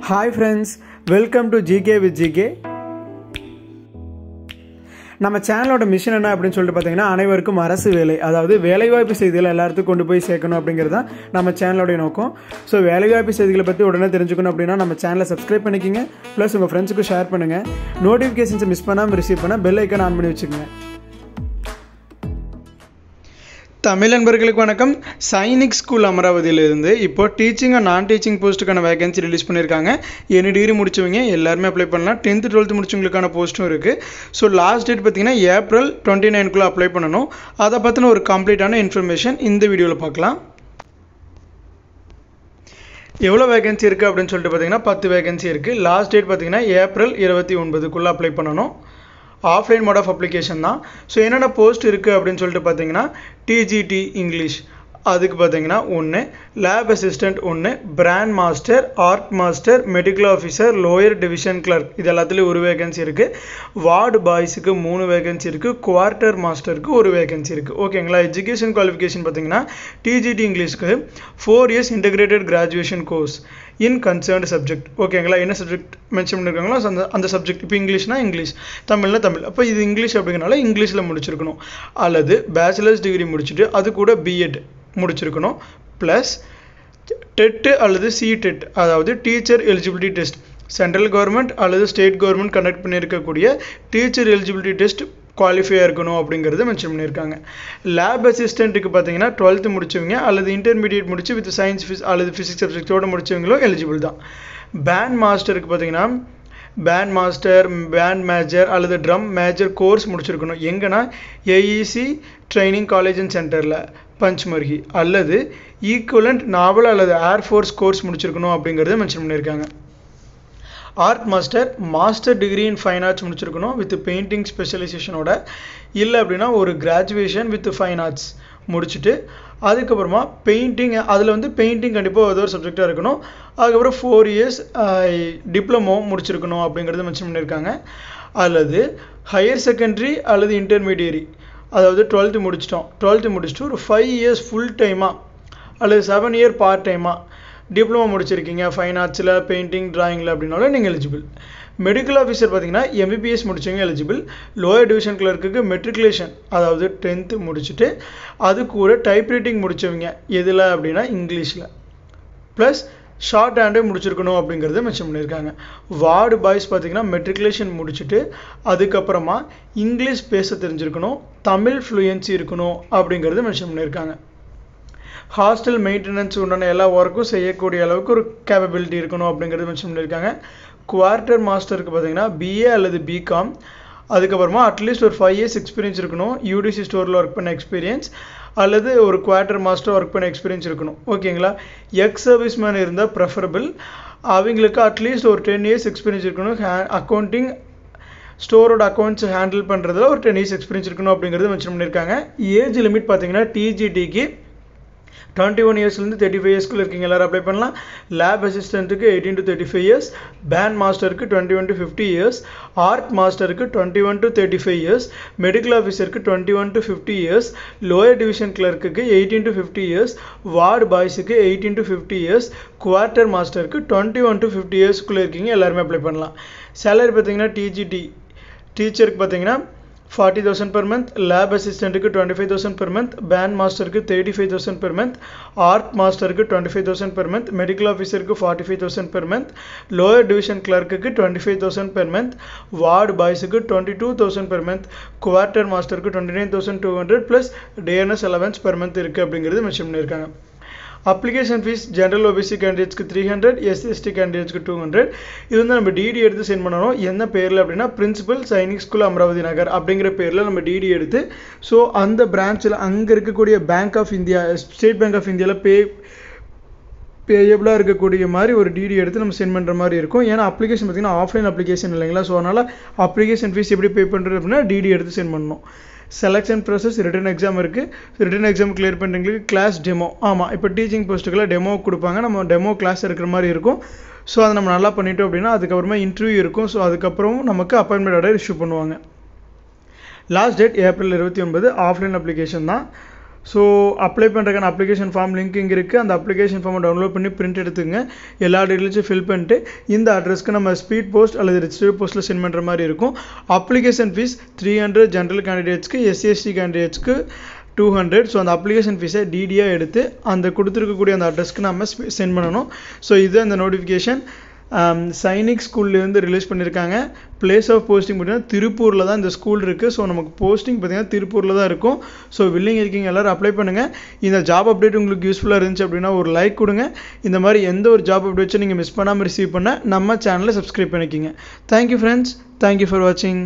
Hi friends, welcome to GK with GK. நம்ம சேனலோட mission என்ன அப்படின்னு சொல்லிட்டு பார்த்தீங்கன்னா அனைவருக்கும் அரசு வேலை, அதாவது வேலைவாய்ப்பு செய்திகளை எல்லாத்துக்கும் கொண்டு போய் சேர்க்கணும் அப்படிங்கிறது தான் நம்ம சேனலோடைய நோக்கம். ஸோ வேலைவாய்ப்பு செய்திகளை பற்றி உடனே தெரிஞ்சுக்கணும் அப்படின்னா நம்ம சேனலை சப்ஸ்கிரைப் பண்ணிக்கிங்க, ப்ளஸ் உங்கள் ஃப்ரெண்ட்ஸுக்கும் ஷேர் பண்ணுங்கள். நோட்டிஃபிகேஷன்ஸை மிஸ் பண்ணாமல் ரிசீவ் பண்ண பெல் ஐக்கான் ஆன் பண்ணி வச்சுக்கோங்க. தமிழ் நண்பர்களுக்கு வணக்கம். சைனிக் ஸ்கூல் அமராவதியிலிருந்து இப்போ டீச்சிங் அண்ட் நான் டீச்சிங் போஸ்ட்டுக்கான வேகன்சி ரிலீஸ் பண்ணியிருக்காங்க. என்ன டிகிரி முடிச்சவங்க எல்லாருமே அப்ளை பண்ணலாம். 10th 12th முடிச்சவங்களுக்கான போஸ்ட்டும் இருக்குது. ஸோ லாஸ்ட் டேட் பார்த்தீங்கன்னா April 29 அப்ளை பண்ணணும். அதை பற்றின ஒரு கம்ப்ளீட்டான இன்ஃபர்மேஷன் இந்த வீடியோவில் பார்க்கலாம். எவ்வளோ வேகன்சி இருக்குது அப்படின்னு சொல்லிட்டு பார்த்தீங்கன்னா 10 வேகன்சி இருக்குது. லாஸ்ட் டேட் பார்த்தீங்கன்னா April 29 அப்ளை பண்ணணும். ஆஃப்லைன் மோட் ஆஃப் அப்ளிகேஷன் தான். ஸோ என்னென்ன போஸ்ட் இருக்குது அப்படின்னு சொல்லிட்டு பார்த்தீங்கன்னா டிஜிடி இங்கிலீஷ் அதுக்கு பார்த்தீங்கன்னா 1, lab assistant 1, band master, art master, medical officer, lower division clerk இது எல்லாத்துலேயும் ஒரு வேகன்சி இருக்குது. வார்டு பாய்ஸுக்கு 3 வேகன்சி இருக்குது. குவார்ட்டர் மாஸ்டருக்கு ஒரு வேகன்சி இருக்குது. ஓகேங்களா. எஜுகேஷன் குவாலிஃபிகேஷன் பார்த்தீங்கன்னா டிஜிடி இங்கிலீஷ்க்கு 4 years integrated graduation course in concerned subject. ஓகேங்களா. என்ன சப்ஜெக்ட் மென்ஷன் பண்ணியிருக்காங்களோ அந்த சப்ஜெக்ட். இப்போ இங்கிலீஷ்னா இங்கிலீஷ், தமிழ்னா தமிழ். அப்போ இது இங்கிலீஷ் அப்படிங்கிறனால இங்கிலீஷில் முடிச்சிருக்கணும். அல்லது பேச்சுலர்ஸ் டிகிரி முடிச்சுட்டு அது கூட பிஎட் முடிச்சிருக்கணும். ப்ளஸ் டெட்டு அல்லது சிடெட், அதாவது teacher eligibility test, central government அல்லது ஸ்டேட் கவர்மெண்ட் கண்டக்ட் பண்ணியிருக்கக்கூடிய டீச்சர் எலிஜிபிலிட்டி டெஸ்ட் குவாலிஃபையாக இருக்கணும் அப்படிங்கிறத மென்ஷன் பண்ணியிருக்காங்க. லேப் அசிஸ்டண்ட்டுக்கு பார்த்தீங்கன்னா 12th முடிச்சவங்க அல்லது இன்டர்மீடியட் முடிச்சு வித் சயின்ஸ் அல்லது ஃபிசிக்ஸ் சப்ஜெக்டோடு முடிச்சவங்களும் எலிஜிபிள் தான். பேண்ட் மாஸ்டருக்கு பார்த்தீங்கன்னா பேண்ட் மாஸ்டர், பேண்ட் மேஜர் அல்லது ட்ரம் மேஜர் கோர்ஸ் முடிச்சிருக்கணும். எங்கன்னா ஏஇசி ட்ரைனிங் காலேஜ் அண்ட் சென்டரில் பஞ்ச்மர்ஹி அல்லது ஈக்குவலண்ட் நாவல் அல்லது ஏர்ஃபோர்ஸ் கோர்ஸ் முடிச்சிருக்கணும் அப்படிங்கிறத மென்ஷன் பண்ணியிருக்காங்க. Art master degree in fine arts முடிச்சிருக்கணும் வித் பெயிண்டிங் ஸ்பெஷலைசேஷனோட. இல்லை அப்படின்னா ஒரு கிராஜுவேஷன் வித் ஃபைன் ஆர்ட்ஸ் முடிச்சுட்டு அதுக்கப்புறமா பெயிண்டிங், அதில் வந்து பெயிண்டிங் கண்டிப்பாக ஏதோ ஒரு சப்ஜெக்டாக இருக்கணும். அதுக்கப்புறம் 4 years டிப்ளமோ முடிச்சிருக்கணும் அப்படிங்கிறது மென்ஷன் பண்ணியிருக்காங்க. அல்லது ஹையர் செகண்டரி அல்லது இன்டர்மீடியரி, அதாவது 12th முடிச்சுட்டு ஒரு 5 years ஃபுல் டைமாக அல்லது 7 year பார்ட் டைமாக டிப்ளமோ முடிச்சிருக்கீங்க ஃபைன் ஆர்ட்ஸில், பெயிண்டிங், டிராயிங்கில் அப்படின்னாலும் நீங்கள் எலிஜிபிள். மெடிக்கல் ஆஃபீஸர் பார்த்தீங்கன்னா எம்பிபிஎஸ் முடிச்சவங்க எலிஜிபிள். லோயர் டிவிஷன் கிளர்க்குக்கு மெட்ரிகுலேஷன், அதாவது 10th முடிச்சுட்டு அது கூட டைப்ரைட்டிங் முடித்தவங்க எதில் அப்படின்னா இங்கிலீஷில், ப்ளஸ் ஷார்ட் ஹேண்டே முடிச்சிருக்கணும் அப்படிங்கிறத மென்ஷன் பண்ணியிருக்காங்க. வார்டு பாய்ஸ் பார்த்தீங்கன்னா மெட்ரிகுலேஷன் முடிச்சுட்டு அதுக்கப்புறமா இங்கிலீஷ் பேச தெரிஞ்சிருக்கணும், தமிழ் ஃப்ளூயன்சி இருக்கணும் அப்படிங்கிறது மென்ஷன் பண்ணியிருக்காங்க. ஹாஸ்டல் மெயின்டெனன்ஸ் உண்டான எல்லா ஒர்க்கும் செய்யக்கூடிய அளவுக்கு ஒரு கேப்பபிலிட்டி இருக்கணும் அப்படிங்கிறது மென்ஷன் பண்ணியிருக்காங்க. குவார்ட்டர் மாஸ்டருக்கு பார்த்தீங்கன்னா பிஏ அல்லது பிகாம், அதுக்கப்புறமா அட்லீஸ்ட் ஒரு 5 years எக்ஸ்பீரியன்ஸ் இருக்கணும். யூடிசி ஸ்டோரில் ஒர்க் பண்ண எக்ஸ்பீரியன்ஸ் அல்லது ஒரு குவார்ட்டர் மாஸ்டர் ஒர்க் பண்ண எக்ஸ்பீரியன்ஸ் இருக்கணும். ஓகேங்களா. எக்ஸ் சர்வீஸ் மேன் இருந்தால் ப்ரெஃபரபிள். அவங்களுக்கு அட்லீஸ்ட் ஒரு 10 years எக்ஸ்பீரியன்ஸ் இருக்கணும். அக்கௌண்டிங் ஸ்டோரோட அக்கௌண்ட்ஸ் ஹேண்டில் பண்ணுறதுல ஒரு 10 years எக்ஸ்பீரியன்ஸ் இருக்கணும் அப்படிங்கிறது மென்ஷன் பண்ணியிருக்காங்க. ஏஜ் லிமிட் பார்த்தீங்கன்னா டிஜிடிக்கு 21 yearsலேருந்து 35 yearsக்குள்ள இருக்கீங்க எல்லாரும் அப்ளை பண்ணலாம். லேப் அசிஸ்டண்ட்டுக்கு 18 to 35 years, பேண்ட் மாஸ்டருக்கு 21 to 50 years, ஆர்ட் மாஸ்டருக்கு 21 to 35 years, மெடிக்கல் ஆஃபீஸருக்கு 21 to 50 years, லோயர் டிவிஷன் கிளர்க்குக்கு 18 to 50 years, வார்டு பாய்ஸுக்கு 18 to 50 years, குவார்ட்டர் மாஸ்டருக்கு 21 to 50 yearsக்குள்ளே இருக்கீங்க எல்லாருமே அப்ளை பண்ணலாம். சேலரி பார்த்தீங்கன்னா டிஜிடி டீச்சருக்கு பார்த்தீங்கன்னா 40,000 per month, லேப் அசிஸ்டண்ட்டுக்கு 25,000 per month, பேண்ட் மாஸ்டருக்கு 35,000 per month, ஆர்ட் மாஸ்டருக்கு 25,000 per month, மெடிக்கல் ஆஃபீஸருக்கு 45,000 per month, லோயர் டிவிஷன் கிளர்க்குக்கு 25,000 per month, வார்டு பாய்ஸுக்கு 22,000 per month, குவார்ட்டர் மாஸ்டருக்கு 29,200 plus DNS allowance per month இருக்குது அப்படிங்கிறது மென்ஷன் பண்ணியிருக்காங்க. அப்ளிகேஷன் ஃபீஸ் ஜென்ரல் ஓபிசி கேண்டிடேட்ஸ்க்கு 300, எஸ்சிஎஸ்டி கேண்டிடேட்ஸ்க்கு 200. இது வந்து நம்ம டிடி எடுத்து சென்ட் பண்ணணும். என்ன பேரில் அப்படின்னா பிரின்சிபல் சைனிக் ஸ்கூல் அமராவதி நகர் அப்படிங்கிற பேரில் நம்ம டிடி எடுத்து, ஸோ அந்த பிரான்ச்சில் அங்கே இருக்கக்கூடிய bank of India, state bank of இந்தியாவில் பேயபிளாக இருக்கக்கூடிய மாதிரி ஒரு டிடி எடுத்து நம்ம சென்ட் பண்ணுற மாதிரி இருக்கும். ஏன்னா அப்ளிகேஷன் பார்த்திங்கன்னா ஆஃப்லைன் அப்ளிகேஷன் இல்லைங்களா. ஸோ அதனால் அப்ளிகேஷன் ஃபீஸ் எப்படி பே பண்ணுறது அப்படின்னா டிடி எடுத்து சென்ட் பண்ணணும். செலெக்ஷன் ப்ராசஸ், ரிட்டன் எக்ஸாம் இருக்குது. ரிட்டன் எக்ஸாம் கிளியர் பண்ணுறவங்களுக்கு கிளாஸ் டெமோ, ஆமாம் இப்போ டீச்சிங் போஸ்ட்டுக்கெல்லாம் டெமோ கொடுப்பாங்க. நம்ம டெமோ கிளாஸ் இருக்கிற மாதிரி இருக்கும். ஸோ அதை நம்ம நல்லா பண்ணிட்டோம் அப்படின்னா அதுக்கப்புறமா இன்டர்வியூ இருக்கும். ஸோ அதுக்கப்புறம் நமக்கு அப்பாயின்மெண்ட் ஆர்டர் இஷ்யூ பண்ணுவாங்க. Last date April 29, offline application தான். ஸோ அப்ளை பண்ணுறதுக்கான அப்ளிகேஷன் ஃபார்ம் லிங்க் இங்கே இருக்குது. அந்த அப்ளிகேஷன் ஃபார்மை டவுன்லோட் பண்ணி பிரிண்ட் எடுத்துங்க. எல்லா டீட்டெயில்ஸும் ஃபில் பண்ணிட்டு இந்த அட்ரஸ்க்கு நம்ம ஸ்பீட் போஸ்ட் அல்லது ரிஜிஸ்டர்ட் போஸ்ட்டில் சென்ட் பண்ணுற மாதிரி இருக்கும். அப்ளிகேஷன் ஃபீஸ் 300 ஜென்ரல் கேண்டிடேட்ஸ்க்கு, எஸ்சி கேண்டிடேட்ஸ்க்கு 200. ஸோ அந்த அப்ளிகேஷன் ஃபீஸை டிடியாக எடுத்து அந்த கொடுத்துருக்கக்கூடிய அந்த அட்ரஸ்க்கு நம்ம சென்ட் பண்ணணும். ஸோ இது அந்த நோட்டிஃபிகேஷன் சைனிக் ஸ்கூல்லேருந்து ரிலீஸ் பண்ணியிருக்காங்க. பிளேஸ் ஆஃப் போஸ்டிங் பார்த்தீங்கன்னா திருப்பூரில் தான் இந்த ஸ்கூல் இருக்குது. ஸோ நமக்கு போஸ்டிங் பார்த்தீங்கன்னா திருப்பூரில் தான் இருக்கும். ஸோ வில்லிங் இருக்கீங்க எல்லோரும் அப்ளை பண்ணுங்கள். இந்த ஜாப் அப்டேட் உங்களுக்கு யூஸ்ஃபுல்லாக இருந்துச்சு அப்படின்னா ஒரு லைக் கொடுங்க. இந்த மாதிரி எந்த ஒரு ஜாப் அப்டேட்ஸும் நீங்கள் மிஸ் பண்ணாமல் ரிசீவ் பண்ண நம்ம சேனலை சப்ஸ்கிரைப் பண்ணிக்கிங்க. தேங்க்யூ ஃப்ரெண்ட்ஸ், தேங்க்யூ ஃபார் வாட்சிங்.